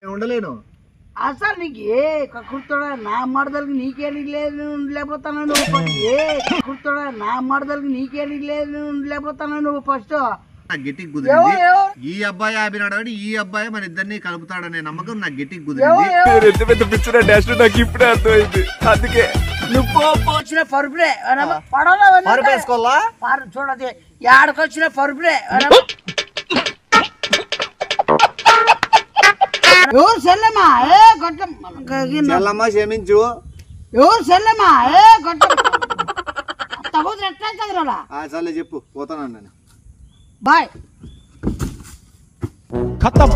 నేను ఉండలేను. అసలు నీకు ఏ కక్కుర్తాడా నా మరదలకి నీకేది లేదు లేకపోతాను నువ్వు ఏ కక్కుర్తాడా నా మరదలకి నీకేది లేదు లేకపోతాను నువ్వు ఫస్ట్ నాకు గట్టికి కుదిరింది. ఈ అబ్బాయి ఆపినాడు, ఈ అబ్బాయి మన ఇద్దరిని కలుపుతాడనే నమ్మకం నాకు గట్టికి కుదిరింది. ఎంత పెద్ద పిచ్చిన డాష్ నాకు ఇప్పుడే అర్థమైంది. అందుకే నువ్వు వచ్చిన పరుపుడే పరుపు వేసుకోవాలా? చూడది ఏడకొచ్చిన పరుపుడే ఎవరు సెల్లమ్మా ఏ గొట్టం చెల్లమ్మ క్షమించు. ఎవరు సెల్లమ్మా ఏ గొట్టం తగుదు ఎట్లా చదవాలా సర్లే చెప్పు, పోతాను నేను. బాయ్ ఖతం.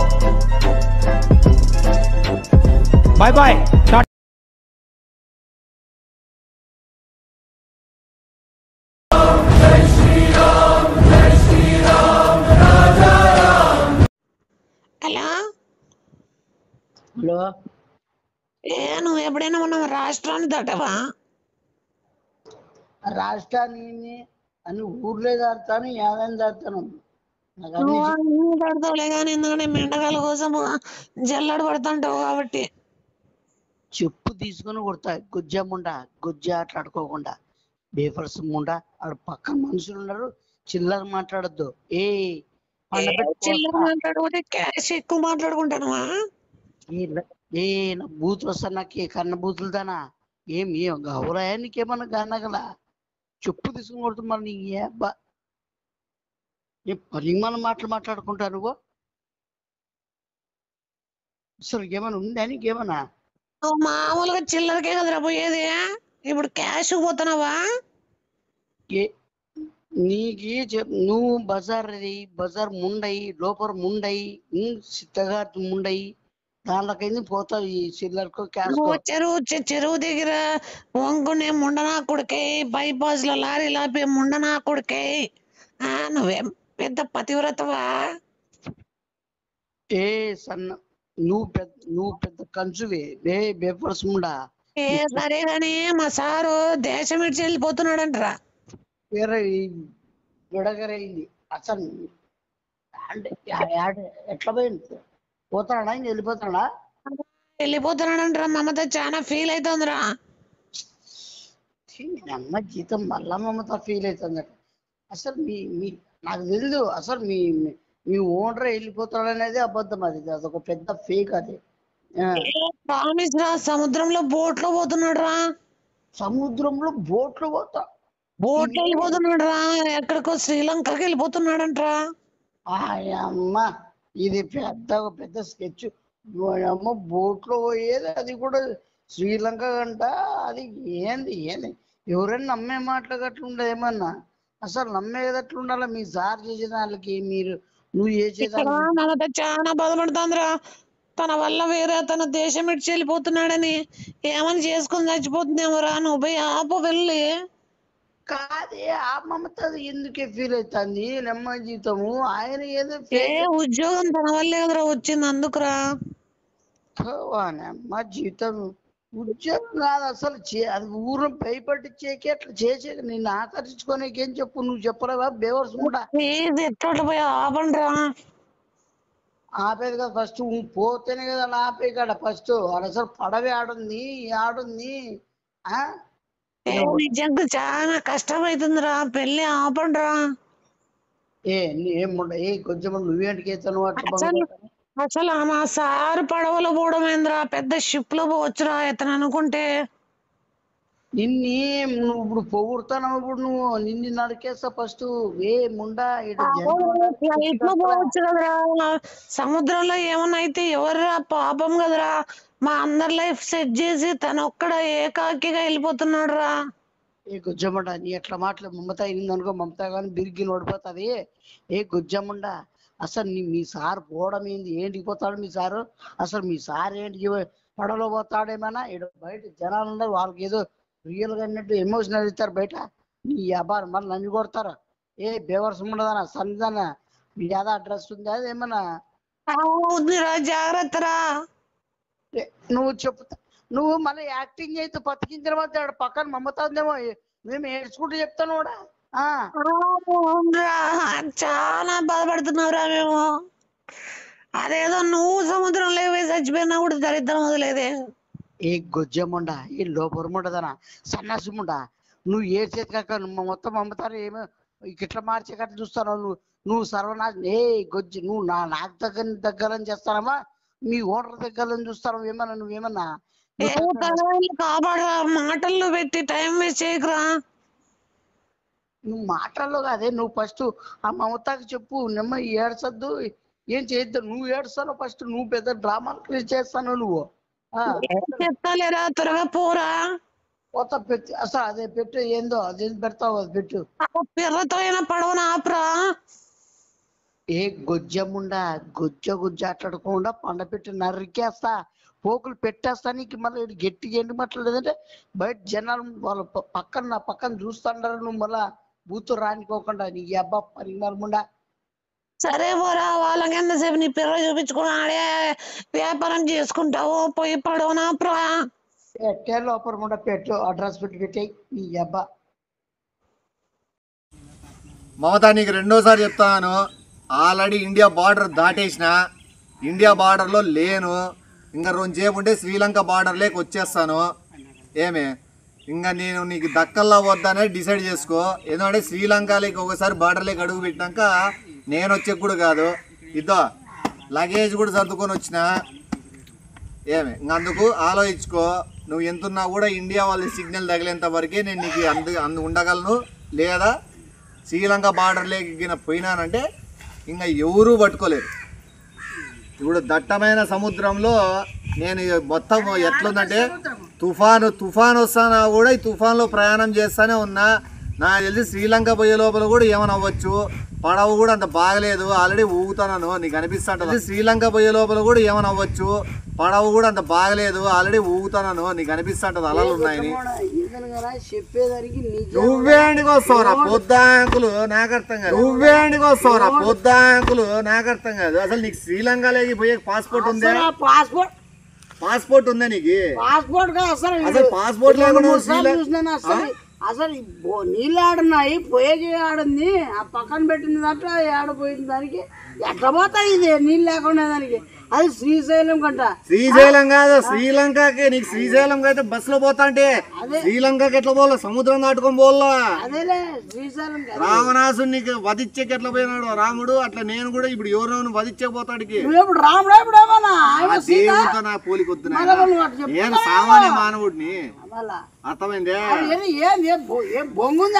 Bye bye. హలో హలో నువ్వు ఎప్పుడైనా మనం రాష్ట్రాన్ని దాటవా? రాష్ట్రాన్ని అన్ని ఊర్లే దాడతాను యాదని దాడతాను నువ్వు దాడతావులే కానీ ఎందుకంటే మెండగాల కోసం జల్లడు పడుతుంటావు కాబట్టి. చెప్పు తీసుకుని కొడతా గుజ్జమ్ముండా గుజ్జ ఆటలాడుకోకుండా బేఫర్స్ ముండా ఆడ పక్కన మనుషులు ఉన్నారు చిల్లర మాట్లాడద్దు ఏ చిల్లర మాట్లాడుకుంటే క్యాష్ ఎక్కువ మాట్లాడుకుంటాను. ఏ నా బూతులు వస్తాను నాకు కన్న బూతులు దానా ఏమి గౌరయ నీకేమన్నా గనగల చెప్పు తీసుకుని కొడుతు మరి నీ అబ్బా ఏ పరిమాణ మాటలు మాట్లాడుకుంటా నువ్వు అసలు ఏమైనా ఉందా నీకేమన్నా? నువ్వు మామూలుగా చిల్లరకే కదరా పోయేది, ఇప్పుడు క్యాష్ పోతున్నావా? నువ్వు బజార్ ముండయి లోపల ముండయి సిద్ధగా ముండయి దాంట్లోకైంది పోతావు ఈ చిల్లరకు క్యాష్. చెరువు దగ్గర వంగునే ముండనా కొడుకే, బైపాస్ లో లారీ లాపే ముండనా కొడుకే. నువ్వేం పెద్ద పతివ్రతవా? ఏ సన్న నువ్వు పెద్ద కంచువే ఏ బేపర్స్ ముండా. సరే గాని మా సారు దేశం ఇడిచి వెళ్ళిపోతున్నాడంటరా. వేరే విడగరైంది అసలు అంటే ఎట్లా పోయింది పోతాడా వెళ్ళిపోతాడా? వెళ్ళిపోతున్నాడంటరా. మమత చాలా ఫీల్ అవుతుందిరా. అమ్మ జీతం మళ్ళా మమత ఫీల్ అవుతుంది. అసలు మీ నాకు తెలియదు అసలు మీ ఓనర్ వెళ్ళిపోతాడనేది అబద్ధం. అదొక పెద్ద ఫేక్ అది. ప్రామిస్ రా, సముద్రంలో బోట్ లో పోతున్నాడు రా. సముద్రంలో బోట్లు పోతా బోట్ లో వెళ్ళిపోతున్నాడు రా, ఎక్కడికో శ్రీలంకకి వెళ్ళిపోతున్నాడంట్రా. అమ్మ ఇది పెద్ద స్కెచ్. అమ్మ బోట్ లో పోయేది అది కూడా శ్రీలంక కంట. అది ఏంది ఎవరైనా నమ్మే మాటలు గట్ల ఉండదు ఏమన్నా. అసలు నమ్మేదట్లు ఉండాలి మీ సార్ చేసేదానికి నువ్వు చేసేదానికి. మమత చాలా బాధపడుతుందిరా. తన వల్ల వేరే తన దేశం ఇడిచి వెళ్ళిపోతున్నాడని ఏమని చేసుకుని చచ్చిపోతుందేమోరా. నువ్వు పోయి ఆపు వెళ్ళి. కాదే ఆ మమత ఎందుకే ఫీల్ అవుతుంది? నెమ్మ జీతము ఆయన ఏదో ఉద్యోగం తన వల్లే కదరా వచ్చింది, అందుకురా. నెమ్మ జీతం ఉద్యోగం కాదు అసలు అది ఊరు భయపట్టించేకి అట్లా చేసేది నిన్ను ఆకర్షించుకోనేకి. ఏం చెప్పు నువ్వు చెప్పరావా బేవర్స్ కూడా ఎట్లా పోయి ఆపండిరా. ఆపేది కదా ఫస్ట్ పోతేనే కదా అలా ఆపే కాడ ఫస్ట్ అసలు పడవే ఆడుంది నిజంగా చాలా కష్టం అవుతుందిరా. పెళ్లి ఆపండిరా. ఏముండ కొంచెం నువ్వేంటికి అసలు మా సారు పడవలో పోవడమేంద్రా, పెద్ద షిప్ లో పోవచ్చురా ఇతను అనుకుంటే. నువ్వు ఇప్పుడు పొగుడుతావు. ఇప్పుడు నువ్వు నిన్ను నరికేస్తా ఫస్ట్ ఏ ముండా ఫ్లైట్ లో పోవచ్చు కదరా. సముద్రంలో ఏమన్నా అయితే ఎవర్రా పాపం కదరా. మా అందరి లైఫ్ సెట్ చేసి తను ఒక్కడ ఏకాకిగా వెళ్ళిపోతున్నాడు రా. గుజ్జమ్మండ నీ ఎట్లా మాటలు మమత అయిందనుకో, మమత కానీ బిరిగి ఓడిపోతుంది. గుజ్జమ్మండా అసలు మీ సార్ పోవడం ఏంటికి పోతాడు మీ సారు? అసలు మీ సార్ ఏంటికి పడవలో పోతాడేమన్నా? ఇక్కడ బయట జనాలు ఉన్నారు, వాళ్ళకి ఏదో రియల్ గా అన్నట్టు ఎమోషనల్ ఇస్తారు బయట. నీ వ్యాపారం మళ్ళీ నన్ను కొడతారు. బేవర్స్ ఉండదనా సందనా మీ ఏదో అడ్రస్ ఉంది అది ఏమన్నా? జాగ్రత్త రా. నువ్వు చెప్తా నువ్వు మళ్ళీ యాక్టింగ్ అయితే బతికిన తర్వాత పక్కన మమత ఉందేమో మేము ఏడ్చుకుంటూ చెప్తాను కూడా. చాలా బాధపడుతున్నావురా మేము. అదేదో నువ్వు సముద్రంలో పోయి చచ్చిపోయినా కూడా దరిద్రం వదిలేదే. ఏ గొజ్జముండ, ఏ లోపరముండదనా, సన్నాసిముండ, నువ్వు ఏ చేతి కాక మొత్తం అమ్ముతారు. ఏమో ఇట్లా మార్చే కట్ట చూస్తావు నువ్వు సర్వనాశ. ఏ గొజ్జి, నువ్వు నాకు దగ్గర చేస్తానమ్మా, మీ ఓనర్ దగ్గర చూస్తాను. ఏమన్నా నువ్వేమన్నా కాపాడ మాటల్లో పెట్టి టైం వేస్ట్ చేయకురా. నువ్వు మాటల్లో కాదే, నువ్వు ఫస్ట్ ఆ మమతాకి చెప్పు, నిమ్మ ఏడ్చద్దు, ఏం చేయొద్దు. నువ్వు ఏడుస్తాను ఫస్ట్, నువ్వు పెద్ద డ్రామాలు క్రియేట్ చేస్తాను నువ్వు. చెప్తాలేరా, త్వరగా పోరా. కొత్త పెట్టి అసలు అదే పెట్టు, ఏందో అదే పెడతావు, అది పెట్టు. పిల్లతో అయినా పడవన ఆపరా. ఏ గొజ్జముండా, గుజ్జ అట్లాడకుండా పండ పెట్టి నరికేస్తా, పోకులు పెట్టేస్తా నీకు. మళ్ళీ గట్టిగా ఏంటి మాట్లాడలేదంటే బయట జనాలు వాళ్ళ పక్కన చూస్తాండారు. నువ్వు మళ్ళా బూతు రానికోకుండా నీ అబ్బా పరిమారముండా. సరే పోరా, వాళ్ళకి ఎంతసేపు నీ పిల్ల చూపించుకుని ఆడే వ్యాపారం చేసుకుంటావు. పోయి పడవన ఆపరా. పెట్టే లోపల పెట్టు, అడ్రస్ పెట్టాయి నీ అబ్బా. మమతా నీకు రెండోసారి చెప్తాను, ఆల్రెడీ ఇండియా బార్డర్ దాటేసిన, ఇండియా బార్డర్లో లేను. ఇంకా 2 సేపు ఉంటే శ్రీలంక బార్డర్లోకి వచ్చేస్తాను. ఏమే ఇంకా నేను నీకు దక్కల్లా వద్దనే డిసైడ్ చేసుకో. ఎందుకంటే శ్రీలంకలోకి ఒకసారి బార్డర్లోకి అడుగు పెట్టినాక నేను వచ్చే కూడా కాదు. ఇద్దో లగేజ్ కూడా సర్దుకొని వచ్చిన. ఏమే ఇంక అందుకు ఆలోచించుకో. నువ్వు ఎంతున్నా కూడా ఇండియా వాళ్ళ సిగ్నల్ తగిలేంత వరకే నేను నీకు అందు ఉండగలను. లేదా శ్రీలంక బార్డర్లోకి పోయినానంటే ఇంకా ఎవరూ పట్టుకోలేరు. ఇప్పుడు దట్టమైన సముద్రంలో నేను మొత్తం ఎట్లుందంటే తుఫాన్ వస్తానా కూడా ఈ తుఫాన్లో ప్రయాణం చేస్తూనే ఉన్నా. నాకు తెలిసి శ్రీలంక పోయే లోపల కూడా ఏమైనా అవ్వచ్చు. పడవ కూడా అంత బాగలేదు, ఆల్రెడీ ఊగుతున్నాను, నీకు అనిపిస్తుంటుంది. శ్రీలంక పోయే లోపల కూడా ఏమైనా అవ్వచ్చు. పడవ కూడా అంత బాగలేదు, ఆల్రెడీ ఊగుతున్నాను, నీకు అనిపిస్తుంటది అలలు ఉన్నాయని. నువ్వేంటికి వస్తావురా పొద్దాంకులు, నాకు అర్థం కాదు. నువ్వేంటికి వస్తావురా పొద్దాంకులు, నాకు అర్థం కాదు. అసలు నీకు శ్రీలంకలోకి పోయే పాస్పోర్ట్ ఉందా? పాస్పోర్ట్ ఉందా నీకు? అసలు పాస్పోర్ట్ లేకుండా అసలు నీళ్ళు ఆడున్నాయి, పోయేది ఆడుంది, ఆ పక్కన పెట్టిన దాంట్లో ఆడపోయిన దానికి ఎట్లా పోతాయి ఇది నీళ్ళు లేకుండా దానికి. అది శ్రీశైలం కంట. శ్రీశైలం కాదు, శ్రీలంకకి. నీకు శ్రీశైలం అయితే బస్సులో పోతా అంటే శ్రీలంకకి ఎట్లా పోవాలా? సముద్రం దాటుకొని పోవాలా? అదేలే శ్రీశైలం. రావణాసుని వధించేకి ఎట్లా పోయినాడు రాముడు, అట్లా నేను కూడా ఇప్పుడు ఎవరెవరు వధించకపోతాడికి. రాముడు ఇప్పుడు ఏమన్నా దేవుడితో నా పోలికొద్దు, నేను సామాన్య మానవుడిని. అర్థమైంది? బొంగుంది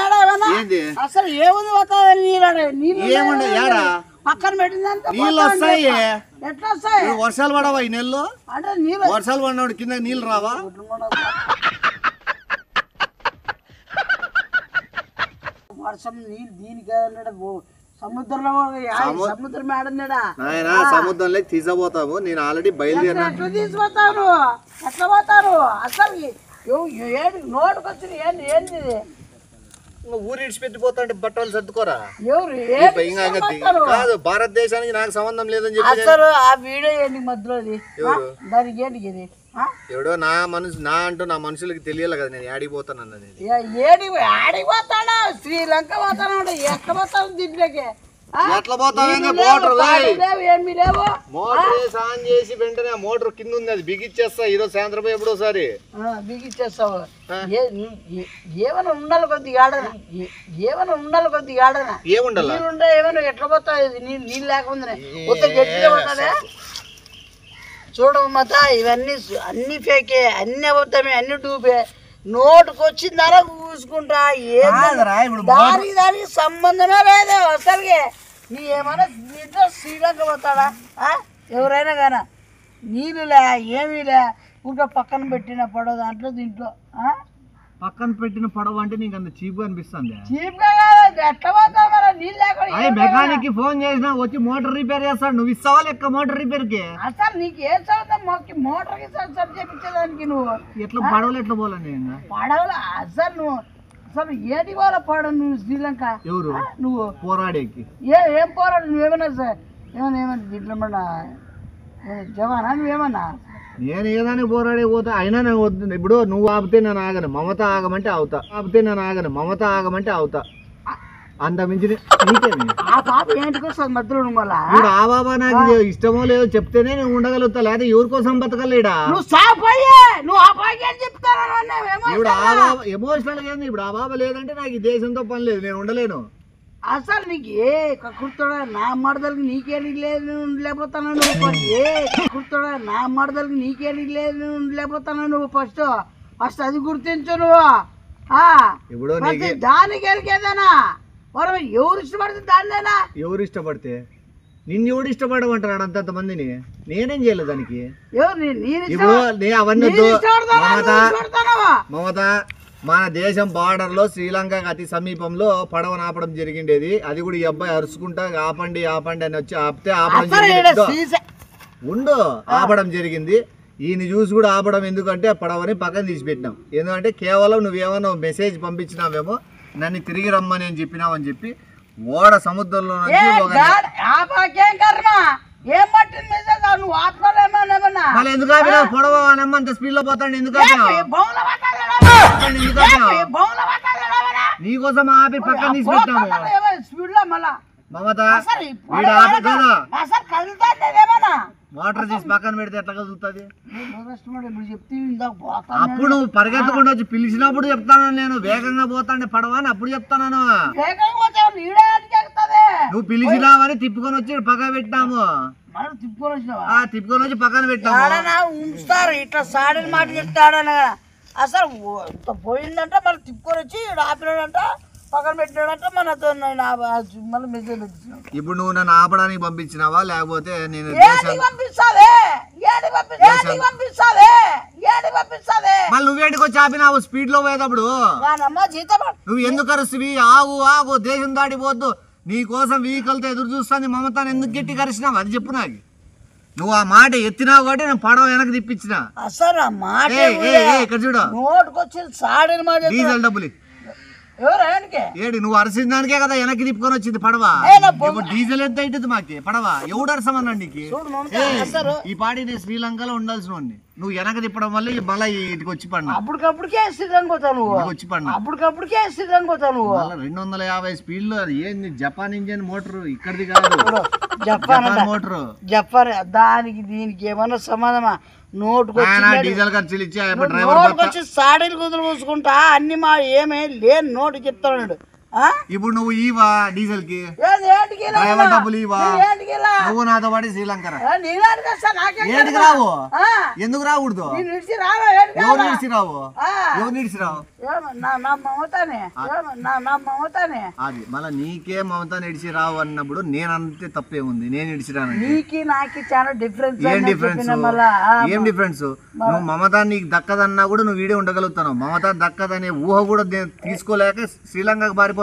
ఏంది అసలు ఏముంది ఏముండే ఏడా పక్కన పెట్టిందంటే నీళ్ళు వస్తాయి. ఎట్లా వస్తాయి? వర్షాలు పడవా ఈ నెలలో? అంటే నీళ్ళు వర్షాలు పడినప్పుడు కింద నీళ్ళు రావా? వర్షం నీళ్ళు దీనికి సముద్రంలో సముద్రం ఆడన్నాడా? ఆయన సముద్రంలోకి తీసుకుపోతాము. నేను ఆల్రెడీ బయలుదేరినా. ఎట్లా తీసుకుపోతారు? ఎట్లా పోతారు? అసలు నోటుకొచ్చి ఏంది ఊరు ఇడిచిపెట్టిపోతా అంటే బట్టలు సర్దుకోరా. ఎవరు కాదు, భారతదేశానికి నాకు సంబంధం లేదని చెప్పి అసలు ఆ వీడియో ఏంటి మధ్యలోది? దానికి ఏంటి ఇది? ఎవడో నా అంటూ నా మనుషులకి తెలియాలి కదా నేను ఆడిపోతాను అన్నది. ఆడిపోతాడా? శ్రీలంక పోతాడు. ఎట్లా పోతాడు దీంట్లోకి? ఎట్లా పోతావు? మోటార్ ఏమి లేవు. మోటార్ ఆన్ చేసి వెంటనే మోటార్ కింద ఉంది, అది బిగిచ్చేస్తా. ఈరోజు సాయంత్రం ఎప్పుడోసారి బిగిచ్చేస్తావు. ఏమైనా ఉండాలి కొద్దిగా ఆడనా? ఏమైనా ఉండాలి కొద్దిగా ఆడనా? ఏముండాలి? ఏమైనా ఎట్లా పోతాయి? నీళ్ళు లేకుండా మొత్తం గట్టిగా పోతాదే. చూడమత ఇవన్నీ అన్ని ఫేకే, అన్ని అబద్ధమే, అన్ని డూబే. నోటుకొచ్చిందలా చూసుకుంటా. దానికి సంబంధమే లేదు అసలుకి. నీ ఏమైనా దీంట్లో శ్రీలంక పోతాడా? ఎవరైనా కానీ నీళ్ళులే ఏమీలే, ఇంకా పక్కన పెట్టిన పడవ దాంట్లో దీంట్లో పక్కన పెట్టిన పడవ అంటే నీకు అంత చీప్ గా అనిపిస్తుంది? చీప్ గా ఎట్లా పోతావు మరి నీళ్ళు లేకుండా? మెకానిక్ కి ఫోన్ చేసినా వచ్చి మోటార్ రిపేర్ చేస్తాడు. నువ్వు ఇస్తావా లెక్క మోటార్ రిపేర్ కి? అసలు నీకు ఏం చదువుతా మోటార్ కి సరి చేపించేదానికి? నువ్వు ఎట్లా పడవలు ఎట్లా పోవాలని? పడవలు అసలు నువ్వు అసలు ఏది వాళ్ళ పడవు నువ్వు శ్రీలంక? ఎవరు నువ్వు పోరాడేకి? ఏం పోరాడు నువ్వేమన్నా సార్? ఏమన్నా దీంట్లో మన జవానా నువ్వేమన్నా? నేను ఏదానికి పోరాడే పోతా. అయినా నేను వద్దు. ఇప్పుడు నువ్వు ఆపితే నేను ఆగను, మమత ఆగమంటే అవుతా. ఆపితే నేను ఆగను, మమత ఆగమంటే అవుతా. అంత మించి నీకేమి ఆ పాప ఏంటికి వస్తుంది మధ్యలో మళ్ళా ఇప్పుడు ఆ బాబా నాకు ఇష్టమో లేదో చెప్తేనే నేను ఉండగలుగుతా, లేదా ఎవరి కోసం బతకలేడా? నువ్వు సాపోయే నువ్వు ఆ పాకి అని చెప్తాను ఇప్పుడు ఆ బాబా ఎమోషనల్ ఏంది? ఇప్పుడు ఆ బాబా లేదంటే నాకు ఈ దేశంతో పని లేదు, నేను ఉండలేను. అసలు నీకు ఏ కుర్తుడా నా మడదలకి నీకేది లేదు లేకపోతాను నువ్వు ఏ కుర్తుడా నా మడదలకి నీకేది లేదు లేకపోతాను నువ్వు ఫస్ట్ అది గుర్తించు నువ్వు. ఇప్పుడు దానికి ఎరికేదేనా మనం ఎవరు ఇష్టపడితే దాన్నేనా? ఎవరు ఇష్టపడితే నిన్ను ఎవడు ఇష్టపడమంటున్నాడు అంత మందిని? నేనేం చేయలేదు దానికి. ఇప్పుడు అవన్నీ మమత, మన దేశం బార్డర్ లో శ్రీలంకకి అతి సమీపంలో పడవ ఆపడం జరిగిండేది. అది కూడా ఈ అబ్బాయి అరుచుకుంటా ఆపండి ఆపండి అని వచ్చి ఆపితే ఆపడం జరిగింది. ఈయన చూసి కూడా ఆపడం ఎందుకంటే పడవని పక్కన తీసి పెట్టినాం. ఎందుకంటే కేవలం నువ్వేమన్నా మెసేజ్ పంపించినావేమో నన్ను తిరిగి రమ్మని అని చెప్పినావు అని చెప్పి ఓడ సముద్రంలో ఎందుకు పొడవ అంత స్పీడ్ లో పోతాడు? ఎందుకు నీకోసం ఆపి పక్కన తీసి పెట్టాము. మమత మోటార్ తీసి పక్కన పెడితే ఎట్లా కదులుతుంది? అప్పుడు నువ్వు పరిగెత్తకుండా వచ్చి పిలిచినప్పుడు చెప్తాను, నేను వేగంగా పోతాండే పడవ అని అప్పుడు చెప్తాను. నువ్వు పిలిచినావని తిప్పుకొని వచ్చి పక్కన పెట్టాము. తిప్పుకొని వచ్చి పక్కన పెట్టాము. ఇట్లా సాడని మాట చెప్తాడని అసలు పోయిందంట మళ్ళీ తిప్పుకొని వచ్చి ఆపినాడంట పక్కన పెట్టినాడంట మనతో మళ్ళీ మెసేజ్ వచ్చిన. ఇప్పుడు నువ్వు నన్ను ఆపడానికి పంపించినావా లేకపోతే నేను మళ్ళీ నువ్వేంటికి వచ్చి ఆపినావు స్పీడ్ లో పోయేటప్పుడు? నువ్వు ఎందుకు అరుస్తువి? ఆగు ఆగు, దేశం దాటిపోద్దు, నీ కోసం వెహికల్తో ఎదురు చూస్తాను మమతాను ఎందుకు గట్టి కరిచినావు అది చెప్పు నాకు. నువ్వు ఆ మాట ఎత్తినావు కాబట్టి నేను పడవ వెనక్కి తిప్పించిన. అసలు ఆ మాట ఇక్కడ చూడు, డీజిల్ డబ్బులు ఏడి నువ్వు అరిసిన దానికే కదా వెనక్కి తిప్పుకొని వచ్చింది పడవ. డీజిల్ ఎంత అవుతుంది మాకి పడవ? ఎవడు అరసమన్నా నీకు? ఈ పాడి నేను శ్రీలంకలో ఉండాల్సిన వాడిని, నువ్వు వెనక తిప్పడం వల్ల మళ్ళీ ఇటుకి వచ్చి పడినా. అప్పటికప్పుడికే శ్రీలంక వచ్చి పడినా. అప్పటికప్పుడికే శ్రీలంక 250 స్పీడ్ లో. అది ఏంది? జపాన్ ఇంజన్ మోటార్, ఇక్కడిది కాదు. Japan motor. జపాన్. దానికి దీనికి ఏమన్నా సమాధమా? డీజిల్ ఖర్చులు ఇచ్చి వచ్చి సాడీలు కుదురు పూసుకుంటా అన్ని మా ఏమే లేని నోటు చెప్తాడు. ఇప్పుడు నువ్వు ఈవా డీజిల్ కి డబ్బులు ఇవా? నువ్వు నాతో పాటు శ్రీలంక ఏంటికి రావు? ఎందుకు రాకూడదు? ఎవరు నిడిచి రావు? ఎవరు నిడిచి రావు? అది మళ్ళీ నీకే మమత నిడిచి రావు అన్నప్పుడు నేనంతే తప్పేముంది? నేను నిడిచి రాను. ఏం డిఫరెన్స్? ఏం డిఫరెన్స్? నువ్వు మమత నీకు దక్కదన్నా కూడా నువ్వు వీడే ఉండగలుగుతావు. మమత దక్కదనే ఊహ కూడా తీసుకోలేక శ్రీలంకకు పారిపోతాను.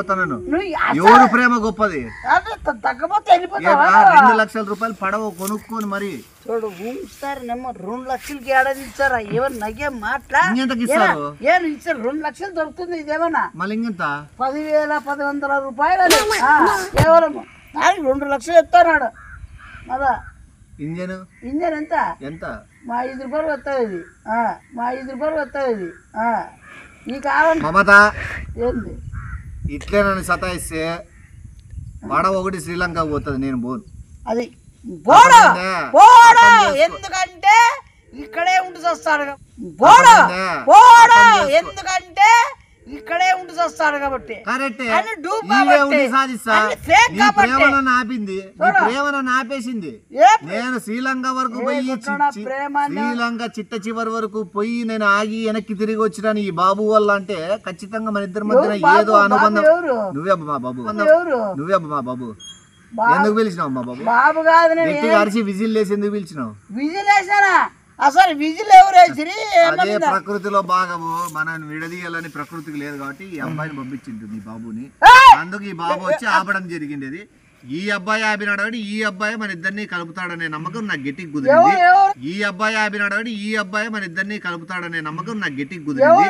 ఎవరు ప్రేమ గొప్పది? 2 లక్షల రూపాయలు పడవ కొనుక్కొని మరి చూడు ఊస్తారనేమో 2 లక్షలకి ఏడాది ఇచ్చారా? ఎవరు నగే మాట్లా ఇస్తారు? ఏం ఇచ్చారు? 2 లక్షలు దొరుకుతుంది ఇదేమన్నా? మళ్ళీ ఇంకెంత? 10,100 రూపాయలు కేవలం. దానికి 2 లక్షలు చెప్తాడు. అదా ఇంజన్ ఎంత? మా 5 రూపాయలు వస్తుంది. మా 5 రూపాయలు వస్తుంది. ఈ కాలం మమత ఏంది ఇట్లే నన్ను సతాయిస్తే పడవ ఒకటి శ్రీలంకకు పోతుంది, నేను పోను. అది ఎందుకంటే ఇక్కడే ఉండి వస్తాడు. ఎందుకంటే ఇక్కడే ఉండి వస్తాడు కాబట్టి. ఆపింది ప్రేమను ఆపేసింది. నేను శ్రీలంక వరకు పోయి శ్రీలంక చిట్ట చివరి వరకు పోయి నేను ఆగి వెనక్కి తిరిగి వచ్చినాను ఈ బాబు వల్ల. అంటే ఖచ్చితంగా మన ఇద్దరి మధ్యన ఏదో అనుబంధం. నువ్వే అబ్బా మా బాబు, నువ్వే అబ్బా మా బాబు. ఎందుకు పిలిచినావు మా బాబు? బాబు కాదు అరిచి విజిల్ వేసి ఎందుకు పిలిచినావు? విజిల్ వేసానా? అసలు విజిల్ ఎవరు వేసిరి? అదే ప్రకృతిలో భాగము, మనం విడదీయాలని ప్రకృతికి లేదు కాబట్టి ఈ అబ్బాయిని పంపించింది ఈ బాబుని. అందుకు ఈ బాబు వచ్చి ఆపడం జరిగింది. ఈ అబ్బాయి ఆపినాడు కాబట్టి ఈ అబ్బాయి మన ఇద్దరిని కలుపుతాడనే నమ్మకం నాకు గట్టికి కుదిరింది. ఈ అబ్బాయి ఆపినాడు కాబట్టి ఈ అబ్బాయి మన ఇద్దరిని కలుపుతాడనే నమ్మకం నాకు గట్టికి కుదిరింది.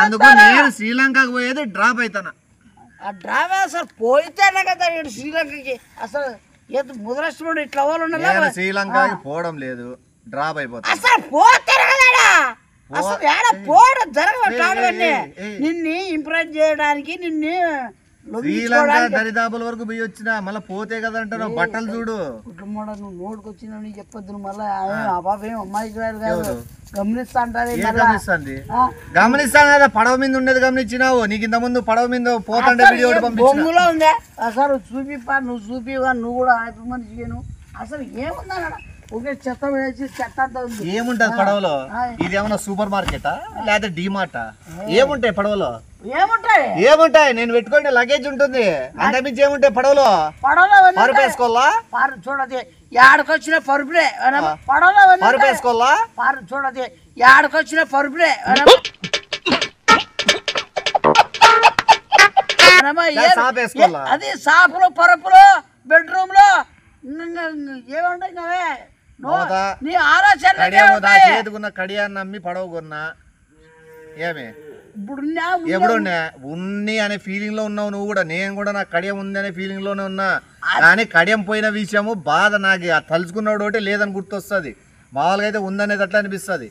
అందుకు నేను శ్రీలంకకు పోయేది డ్రాప్ అవుతానా? ఆ డ్రాప్ అసలు పోయితేనే కదా శ్రీలంకకి. అసలు ముదరస్తుడు ఇట్లా వాళ్ళు శ్రీలంకకి పోవడం లేదు, డ్రాప్ అయిపోతా. అసలు పోతే అసలు ఏడ పోవడం జరగవన్నీ నిన్ను ఇంప్రెస్ చేయడానికి నిన్ను శ్రీలంక దరిదాపుల వరకు పోయి వచ్చినా మళ్ళీ పోతే కదా అంటారు బట్టలు చూడు కుటుంబం నువ్వు నోటుకొచ్చినా నీ చెప్పొద్దు మళ్ళీ ఆ బాబు ఏం అమ్మాయికి కాదు గమనిస్తా అంటారు గమనిస్తుంది గమనిస్తాను కదా పడవ మీద ఉండేది గమనించినావు నీకు ఇంత ముందు పడవ మీద పోతుండే వీడియో బొంగులో ఉందే అసలు చూపిపా నువ్వు చూపివా నువ్వు కూడా హ్యాపీ మనిషి అసలు ఏముందా ఒకే చెత్త వేసి చెత్త అంతా ఉంది ఏముంటది పడవలో ఇది ఏమన్నా సూపర్ మార్కెటా లేదా డిమార్టా ఏముంటాయి పడవలో ఏముంటాయి నేను పెట్టుకుంటే లగేజ్ ఉంటుంది అంతమించి ఏముంటాయి పడవలో పరుపు వేసుకోవాలా చూడది ఏడకొచ్చిన పరుపులే పరుపు వేసుకోవాలా చూడది ఏడకొచ్చిన పరుపులే అది సాపులు పరుపులు బెడ్రూమ్ లో ఏముంటాయి నీ ఆలోచన చేతుకున్న కడియాన్ని నమ్మి పడవ కొన్నా ఏమే ఎప్పుడు ఉన్ని అనే ఫీలింగ్ లో ఉన్నావు నువ్వు కూడా నేను కూడా నాకు కడియం ఉంది అనే ఫీలింగ్ లోనే ఉన్నా కానీ కడియం పోయిన విషయము బాధ నాకు తలుచుకున్నాడు ఒకటి లేదని గుర్తొస్తుంది మామూలుగా అయితే ఉందనేది అట్లా అనిపిస్తుంది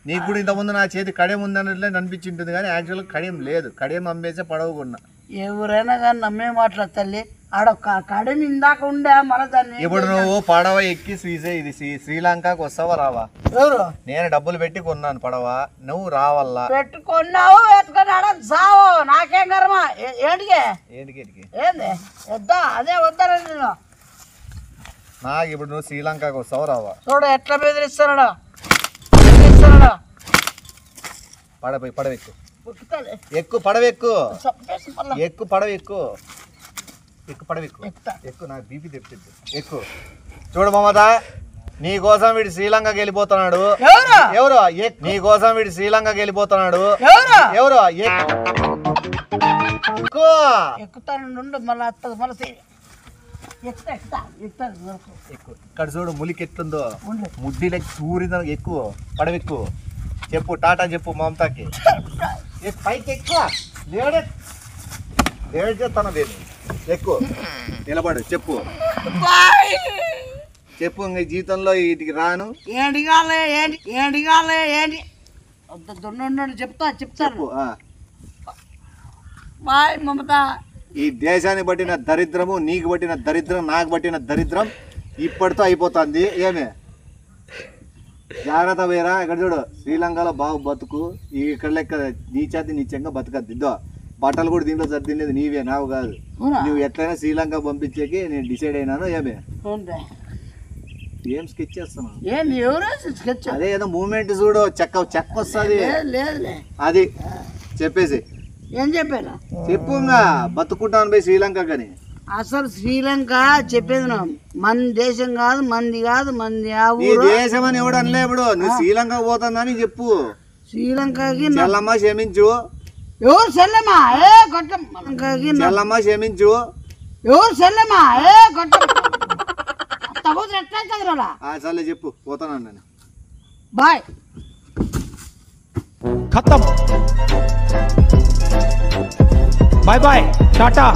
నీకు కూడా ఇంతకుముందు నా చేతి కడియం ఉందన్నట్లే అనిపించింటుంది కానీ యాక్చువల్గా కడియం లేదు కడియం అమ్మేసే పడవ కొన్నా ఎవరైనా కానీ నమ్మే మాట్లాడు తల్లి ఆడ కడియం ఇందాక ఉండే మన దాన్ని ఇప్పుడు నువ్వు పడవ ఎక్కి ఇది శ్రీలంకకు వస్తావా రావా ఎవరు నేను డబ్బులు పెట్టి కొన్నాను పడవ నువ్వు రావాలా పెట్టుకున్నావు ఎత్తుకున్నాడు సావు నాకేం కర్మ ఏంటికి ఏంది వద్దా అదే వద్దా నేను నాకు ఇప్పుడు నువ్వు శ్రీలంకకు వస్తావా రావా చూడు ఎట్లా బెదిరిస్తున్నాడు పడవెక్కు ఎక్కు పడవెక్కు ఎక్కు పడవెక్కు ఎక్కు నాకు బీపీ తెప్పింది ఎక్కు చూడు మమత నీ కోసం వీడు శ్రీలంకకి వెళ్ళిపోతున్నాడు ఎవరు నీ కోసం వీడు శ్రీలంకకి వెళ్ళిపోతున్నాడు ఎవరు ఎక్కుతాను మళ్ళీ ఇక్కడ చూడు ములికి ఎట్లుందో ముడ్డిలకి తూరిన ఎక్కువ పడవెక్కు చెప్పు టాటా చెప్పు మమతాకి పైకి ఎక్కువ లేడు చేస్తాను నేను ఎక్కువ నిలబడు చెప్పు ఇంక జీవితంలో వీటికి రాను చెప్తాను బాయ్ మమత ఈ దేశాన్ని బట్టిన దరిద్రము నీకు పట్టిన దరిద్రం నాకు పట్టిన దరిద్రం ఇప్పటితో అయిపోతుంది ఏమే జాగ్రత్త వేరా ఇక్కడ చూడు శ్రీలంకలో బాగు బతుకు ఇక్కడ లెక్క నీచంగా బతకద్దు ఇద్దో బట్టలు కూడా దీంట్లో సర్దిలేదు నీవే నాకు కాదు నువ్వు ఎట్లయినా శ్రీలంక పంపించేకి నేను డిసైడ్ అయినాను ఏమే ఏం స్కెచ్ చేస్తున్నావు అదే ఏదో మూమెంట్ చూడు చెక్క వస్తుంది అది చెప్పేసి ఏం చెప్పాను చెప్పు ఇంకా బతుకుంటాను పోయి శ్రీలంక కానీ అసలు శ్రీలంక చెప్పేది మన దేశం కాదు మంది కాదు మంది దేశం అని ఎవడు అనలే ఇప్పుడు నువ్వు శ్రీలంక పోతుందని చెప్పు శ్రీలంకకి చెల్లమ్మ క్షమించు ఎవరు చెల్లమ్మా ఏ కొట్టం చెల్లమ్మ క్షమించు ఎవరు చెల్లమ్మా ఏ కొట్టం ఎట్లా సర్లే చెప్పు పోతాను నేను బాయ్ खत्म बाय बाय टाटा